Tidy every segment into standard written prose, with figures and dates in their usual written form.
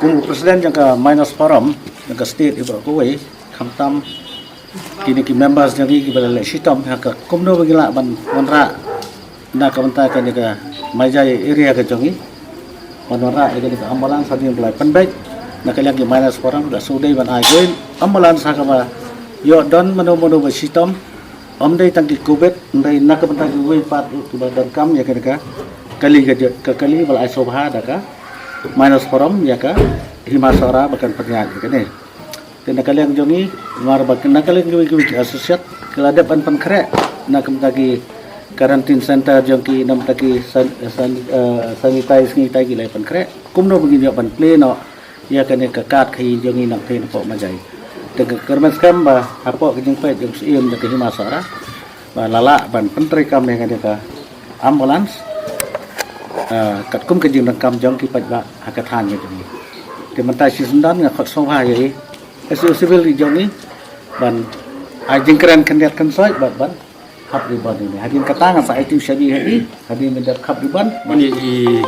Kum presiden yang ke minus forum yang ke state ibu kuai kamtam kini ki members yang ki balai sitom yang ke kumno bagila ban manra na kamanta kan ke majai area ke jongi manra ini ke ambulans hadin balai penbaik na kalian ki minus forum da sudai ban ajoin ambulans sakaba yo don mano ba sitom dai tangki covid dai na kamanta ki wei pat tu dan kam ya ke kali balai sobha da ka minus forum ya ka himasara bahkan penyakit kan ni. Dan kalian jongi mar bahkan kalian juga asosiat keladapan penkere nak mentagi karantin center jongi nam taki sanitize ni tagi lai penkere kumno begini pan play no ya kan ke kat khi jongi nak tin pok majai. Dan kermas kam ba apok jeng pet jeng siem ke himasara ba lala ban pentri kam yang ada ke ambulans kat kum ke jeng kam jongi pat ba hakathan ya jongi. Di mentai si sendan ngakot soha ya SU civil di jongi ban ajeng keren kendiat kensoi ban hab riban ini hadin katanga sa itu syabi hadi hadin mendak hab riban ini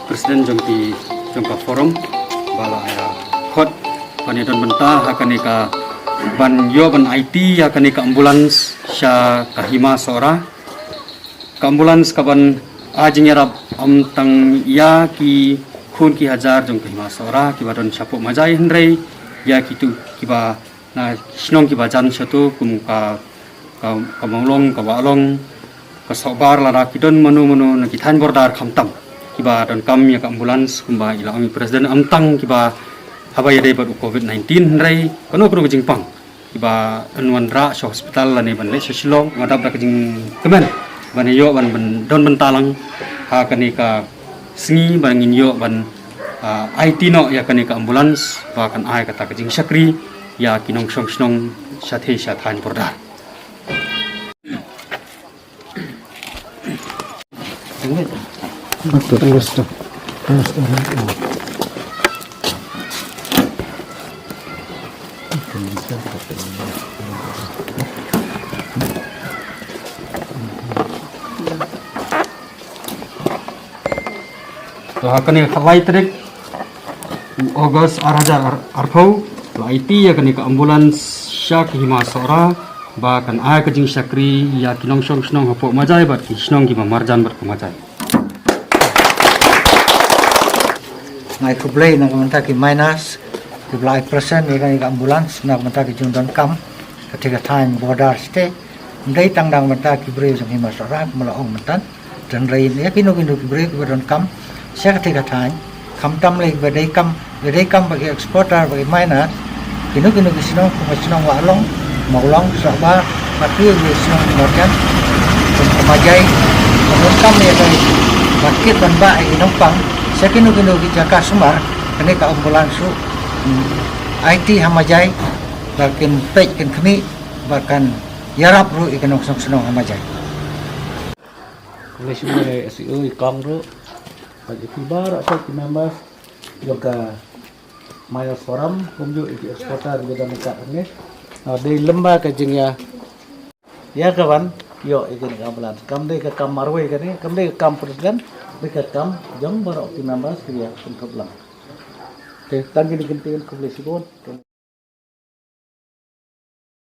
presiden jongki jongka forum bala ya hot panidon benta hakani ka ban yo ban IT hakani ka ambulans sya kahima sora ka ambulans ka ban ajeng yarab amtang ya ki khun ki hajar jong kahima sora ki badon chapo majai hendrei ya kitu kiba na snong kiba jan satu kum ka maulong ka walong ka sobar lara kidon manu na kithan bordar khamtam kiba don kam ya ka ambulans kumba ila ami presiden amtang kiba habai dei bad covid-19 hendrei kono jingpang kiba anwandra so hospital lani ban le silong ngadap da jing kemen ban yo ban don bentalang ha kani ka sengi barangin yo ban IT no ya kani ka ambulans bahkan ai kata kajing syakri ya kinong snong syathe syathan bordar terus kani khalai trek August arajar arfau IT ya kani ka ambulans syak hima sora bahkan ai kajing syakri ya kinong snong hapo majai bat ki snong ki marjan ber majai ngai kublai nak mentaki minus kublai persen ya kani ka ambulans nak mentaki jungdan kam ketika time border stay ndai tangdang mentaki bre jong hima sora mala ong mentan dan rain ya kino bre kubadon kam saya ketika tanya, kamtam lagi badai kam bagi eksporter bagi minus, kini kesinong walong, maulong, sabar, mati kesinong marjan, kemajai, kemudian kami ya dari market dan ba inopang, saya kini jaka sumar, kini ka ambulans su, IT hamajai, bahkan pej kami, bahkan yarap ru ikan senong hamajai. Oleh semua SU ikong ru bagi tiba atau di members juga minus forum kumju di eksporter juga dekat ini di lembah kajing ya kawan yo ikan ambulans kam dei ke kam marwe kan ni kam dei ke kam presiden dekat kam jong barok di members dia untuk lang. Oke, tanggi digentiin ke polisi pun.